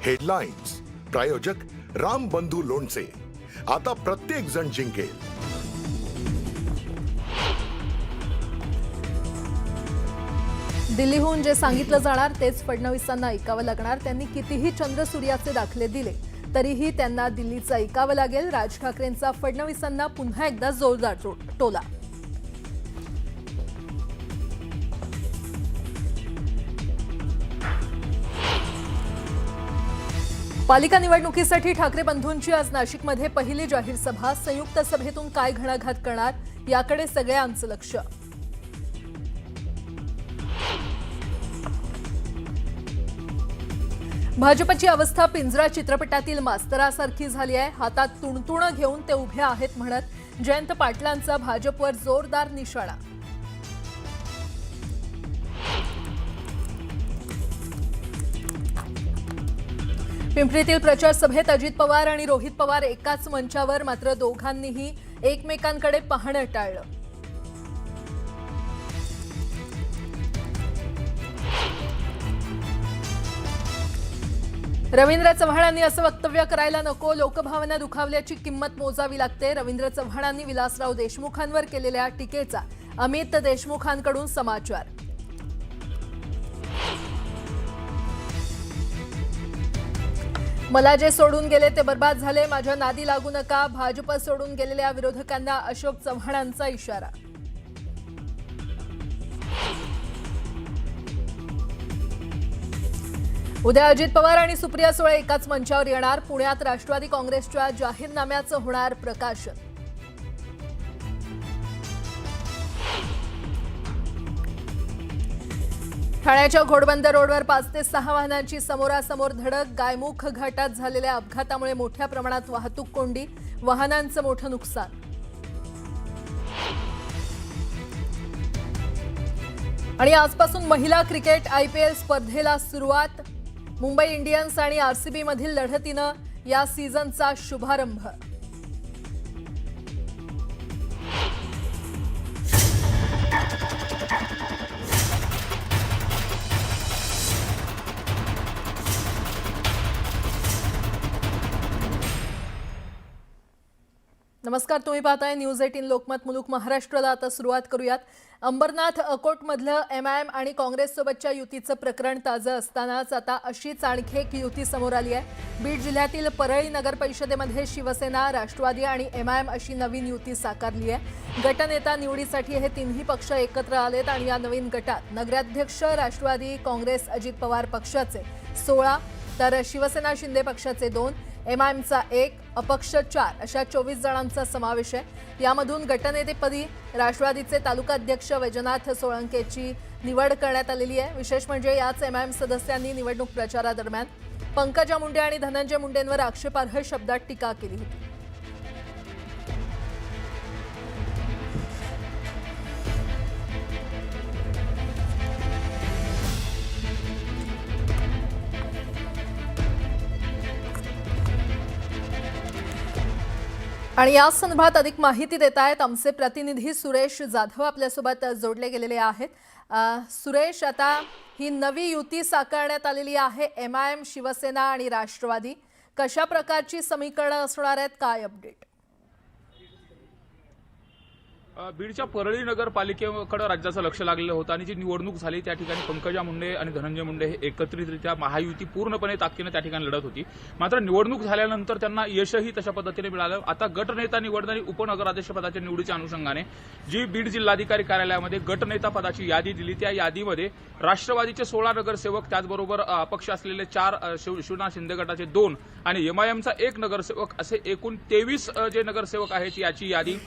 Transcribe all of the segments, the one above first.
Headlines प्रायोजक राम बंधू लोणचे. आता प्रत्येक जण जिंकेल. दिल्लीहून जे सांगितलं जाणार तेच फडणवीसांना ऐकावं लागणार. त्यांनी कितीही चंद्रसूर्याचे दाखले दिले तरीही त्यांना दिल्लीचं ऐकावं लागेल. राज ठाकरेंचा फडणवीसांना पुन्हा एकदा जोरदार टोला. पालिका निवडणुकीसाठी ठाकरे बंधूंची आज नाशिकमध्ये पहिली जाहीर सभा. संयुक्त सभेतून काय घणाघात करणार याकडे सगळ्यांचं लक्ष. भाजपची अवस्था पिंजरा चित्रपटातील मास्तरासारखी झाली आहे. हातात तुणतुणं घेऊन ते उभे आहेत म्हणत जयंत पाटलांचा भाजपवर जोरदार निशाणा. पिंपरीतील प्रचार सभेत अजित पवार आणि रोहित पवार एकाच मंचावर, मात्र दोघांनीही एकमेकांकडे पाहणं टाळलं. रवींद्र चव्हाणांनी असं वक्तव्य करायला नको. लोकभावना दुखावल्याची किंमत मोजावी लागते. रवींद्र चव्हाणांनी विलासराव देशमुखांवर केलेल्या टीकेचा अमित देशमुखांकडून समाचार. मला जे सोडून गेले ते बर्बाद झाले. माझ्या नादी लागू नका. भाजप सोडून गेलेल्या विरोधकांना अशोक चव्हाणांचा इशारा. उद्या अजित पवार आणि सुप्रिया सुळे एकाच मंचावर येणार. पुण्यात राष्ट्रवादी काँग्रेसच्या जाहीरनाम्याचं होणार प्रकाशन. ठाण्याच्या घोडबंदर रोडवर 5 ते 6 वाहनांची समोरासमोर धडक. गायमुख घाटात झालेल्या अपघातामुळे मोठ्या प्रमाणात वाहतूक कोंडी, वाहनांचं मोठं नुकसान. आणि आजपासून महिला क्रिकेट IPL स्पर्धेला सुरुवात. मुंबई इंडियन्स आणि RCB मधील लढतीनं या सीझनचा शुभारंभ. नमस्कार, तुम्ही पाहताय न्यूज 18 लोकमत मुलुक महाराष्ट्राला. आता सुरुवात करूयात. अंबरनाथ अकोटमधलं MIM आणि काँग्रेससोबतच्या युतीचं प्रकरण ताजं असतानाच आता अशीच आणखी एक युती समोर आली आहे. बीड जिल्ह्यातील परळी नगर परिषदेमध्ये शिवसेना, राष्ट्रवादी आणि MIM अशी नवीन युती साकारली आहे. गटनेता निवडीसाठी हे तिन्ही पक्ष एकत्र आलेत आणि या नवीन गटात नगराध्यक्ष राष्ट्रवादी काँग्रेस अजित पवार पक्षाचे 16, तर शिवसेना शिंदे पक्षाचे 2, MIMचा 1, अपक्ष 4 अशा 24 जणांचा समावेश आहे. यामधून गटनेतेपदी राष्ट्रवादीचे तालुकाध्यक्ष वैजनाथ सोळंकेची निवड करण्यात आलेली आहे. विशेष म्हणजे याच MIM सदस्यांनी निवडणूक प्रचारादरम्यान पंकजा मुंडे आणि धनंजय मुंडेंवर आक्षेपार्ह शब्दात टीका केली होती. आणि या संदर्भात अधिक माहिती देत आहेत आमचे प्रतिनिधी सुरेश जाधव आपल्यासोबत जोडले गेलेले आहेत. सुरेश, आता ही नवी युती साकारण्यात आलेली आहे MIM, शिवसेना आणि राष्ट्रवादी. कशा प्रकारची समीकरणं असणार आहेत, काय अपडेट? बीडच्या परळी नगरपालिकेकडे राज्याचं लक्ष लागलेलं होतं आणि जी निवडणूक झाली त्या ठिकाणी पंकजा मुंडे आणि धनंजय मुंडे हे एकत्रितरित्या महायुती पूर्णपणे ताकदीने त्या ठिकाणी लढत होती. मात्र निवडणूक झाल्यानंतर त्यांना यशही तशा पद्धतीने मिळालं. आता गटनेता निवड आणि उपनगराध्यक्षपदाच्या निवडीच्या अनुषंगाने जी बीड जिल्हाधिकारी कार्यालयामध्ये गटनेता पदाची यादी दिली, त्या यादीमध्ये राष्ट्रवादीचे 16 नगरसेवक, त्याचबरोबर अपक्ष असलेले 4, शिवसेना शिंदे गटाचे 2 आणि MIMचा 1 नगरसेवक असे एकूण 23 जे नगरसेवक आहेत याची यादी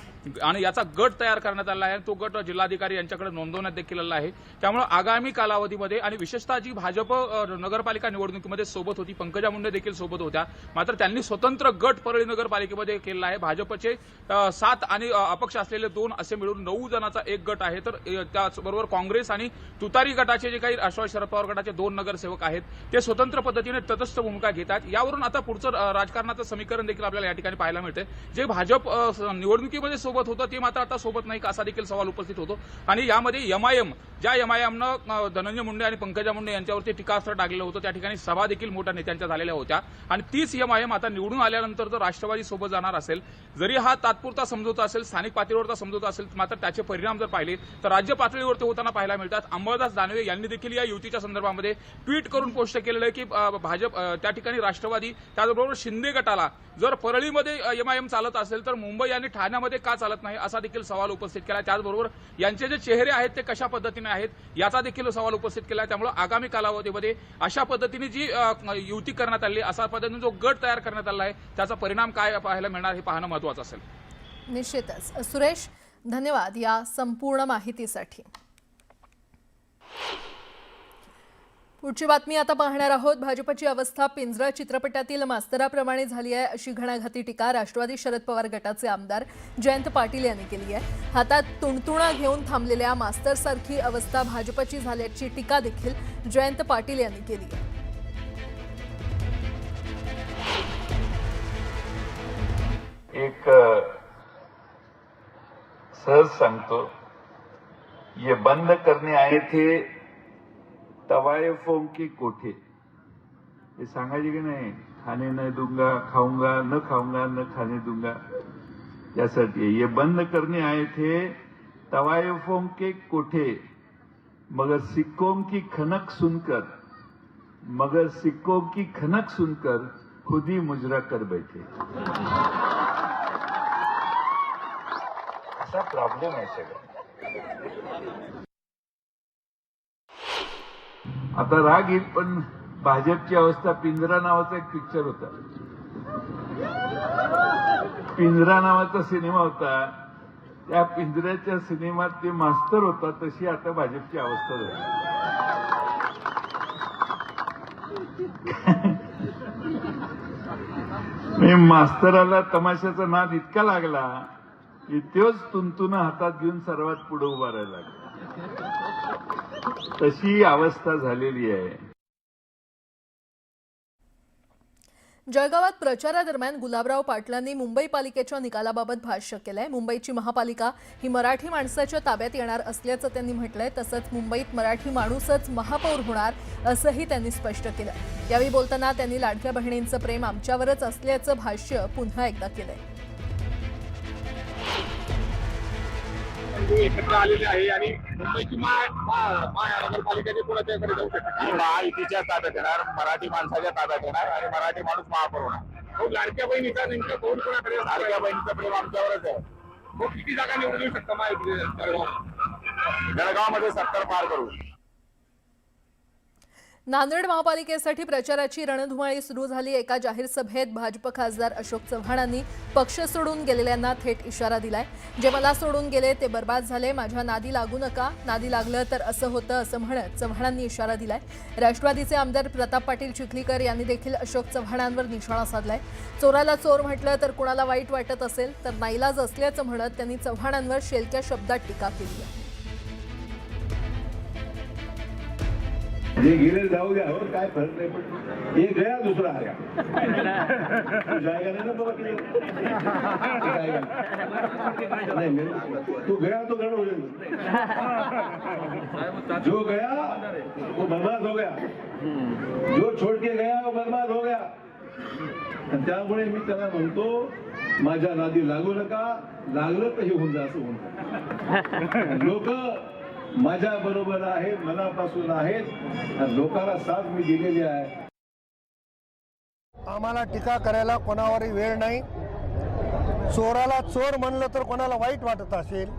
आणि याचा गट तयार करण्यात आला आहे. तो गट जिल्हाधिकारी यांच्याकडे नोंदवण्यात देखील आला आहे. त्यामुळे आगामी कालावधीमध्ये आणि विशेषतः जी भाजप नगरपालिका निवडणुकीमध्ये सोबत होती, पंकजा मुंडे देखील सोबत होत्या, मात्र त्यांनी स्वतंत्र गट परळी नगरपालिकेमध्ये केलेला आहे. भाजपचे 7 आणि अपक्ष असलेले 2 असे मिळून 9 जणांचा एक गट आहे. तर त्याचबरोबर काँग्रेस आणि तुतारी गटाचे जे काही राष्ट्रवादी शरद पवार गटाचे 2 नगरसेवक आहेत ते स्वतंत्र पद्धतीने तटस्थ भूमिका घेतात. यावरून आता पुढचं राजकारणाचं समीकरण देखील आपल्याला या ठिकाणी पाहायला मिळते. जे भाजप निवडणुकीमध्ये सोबत होतं ते मात्र आता सोबत नाही का असा देखील सवाल उपस्थित होतो. आणि यामध्ये एमआयएम ज्या एमआयएमनं धनंजय मुंडे आणि पंकजा मुंडे यांच्यावरती टीकास्त्र टाकलं होतं त्या ठिकाणी सभा देखील मोठ्या नेत्यांच्या झालेल्या होत्या आणि तीच एमआयएम आता निवडून आल्यानंतर जर राष्ट्रवादी सोबत जाणार असेल, जरी हा तात्पुरता समझोता असेल, स्थानिक पातळीवरचा समझोता असेल, मात्र त्याचे परिणाम जर पाहिले तर राज्य पातळीवरती होताना पाहायला मिळतात. अंबादास दानवे यांनी देखील या युतीच्या संदर्भामध्ये ट्विट करून पोस्ट केलेलं आहे की भाजप त्या ठिकाणी राष्ट्रवादी त्याचबरोबर शिंदे गटाला जर परळीमध्ये एमआयएम चालत असेल तर मुंबई आणि ठाण्यामध्ये का चालत नाही असा देखील सवाल उपस्थित केला. त्याचबरोबर यांचे जे चेहरे आहेत ते कशा पद्धतीने आहेत याचा देखील सवाल उपस्थित केला. त्यामुळे आगामी कालावधीमध्ये अशा पद्धतीने जी युती करण्यात आली, अशा पद्धतीने जो गट तयार करण्यात आला आहे त्याचा परिणाम काय पाहायला मिळणार हे पाहणं महत्त्वाचं असेल. निश्चितच. सुरेश, धन्यवाद या संपूर्ण माहितीसाठी. पुढची बातमी आता पाहणार आहोत. भाजपची अवस्था पिंजरा चित्रपटातील मास्तराप्रमाणे झाली आहे अशी घणाघाती टीका राष्ट्रवादी शरद पवार गटाचे आमदार जयंत पाटील यांनी केली आहे. हातात तुणतुणा घेऊन थांबलेल्या मास्तरसारखी अवस्था भाजपची झाल्याची टीका देखील जयंत पाटील यांनी केली आहे. एक सहज सांगतो, ये बंद करने आए थे तवायफों के कोठे. हे सांगायचे की नाही, खाने न दूंगा खाऊंगा न खाऊंगा न खाने दूंगा, यासाठी ये बंद करने आए थे तवायफों के कोठे, मगर सिक्कों की खनक सुनकर खुद ही मुजरा कर बैठे. असा प्रॉब्लेम आहे सगळं. आता राग येईल, पण भाजपची अवस्था पिंजरा नावाचा एक पिक्चर होता. पिंजरा नावाचा सिनेमा होता. त्या पिंजऱ्याच्या सिनेमात ते मास्तर होता, तशी आता भाजपची अवस्था झाली. मास्तराला तमाशाचा नाद इतका लागला की तोच तुंतुन हातात घेऊन सर्वात पुढे उभा राहायला लागला. तशी अवस्था झालेली आहे. जळगावात प्रचारादरम्यान गुलाबराव पाटलांनी मुंबई पालिकेच्या निकालाबाबत भाष्य केलंय. मुंबईची महापालिका ही मराठी माणसाच्या ताब्यात येणार असल्याचं त्यांनी म्हटलंय. तसंच मुंबईत मराठी माणूसच महापौर होणार असंही त्यांनी स्पष्ट केलं. यावेळी बोलताना त्यांनी लाडक्या बहिणींचं प्रेम आमच्यावरच असल्याचं भाष्य पुन्हा एकदा केलंय. एकत्र आलेले आहे आणि मुंबईची महानगरपालिकेने कोणाच्याकडे जाऊ शकते. महायुतीच्या ताब्यात येणार, मराठी माणसाच्या ताब्यात येणार आणि मराठी माणूस महापौर होणार. लाडक्या बहिणीचा नेमका कौल कोणाकडे? लाडक्या बहिणीचं प्रेम आमच्यावरच आहे. मग किती जागा निवडून येऊ शकता महायुती? जळगावमध्ये 70 पार करू. नांदेड महापालिकेसाठी प्रचाराची रणधुमाळी सुरू झाली. एका जाहीर सभेत भाजप खासदार अशोक चव्हाणांनी पक्ष सोडून गेलेल्यांना थेट इशारा दिलाय. जे मला सोडून गेले ते बर्बाद झाले, माझ्या नादी लागू नका, नादी लागलं तर असं होतं असं म्हणत चव्हाणांनी इशारा दिलाय. राष्ट्रवादीचे आमदार प्रताप पाटील चिखलीकर यांनी देखील अशोक चव्हाणांवर निशाणा साधलाय. चोराला चोर म्हटलं तर कुणाला वाईट वाटत असेल तर नाईलाज असल्याचं म्हणत त्यांनी चव्हाणांवर शेलक्या शब्दात टीका केली आहे. ये गिरे जाओ गया और काय फर्क नहीं पड़ता. ये गया दूसरा आया. तू जाएगा नहीं ना बाबा के लिए. नहीं मेरे तू गया तो गड़बड़ हो जाएगी. जो गया वो बर्बाद हो गया. जो छोड़ के गया वो बर्बाद हो गया. त्यामुळे मी त्याला म्हणतो, माझ्या नादी लागू नका, लागलं तर हे होऊन जा असं म्हणतो. लोक माझ्या बरोबर आहेत, मनापासून आहेत, लोकांना साथ मी दिलेली आहे. आम्हाला टीका करायला कोणावरही वेळ नाही. चोराला चोर म्हणलं तर कोणाला वाईट वाटत असेल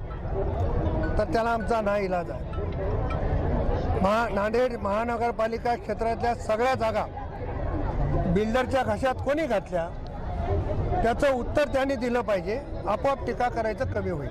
तर त्याला आमचा नाईलाज आहे. नांदेड महानगरपालिका क्षेत्रातल्या सगळ्या जागा बिल्डरच्या घशात कोणी घातल्या त्याचं उत्तर त्यांनी दिलं पाहिजे. आपोआप टीका करायचं कमी होईल.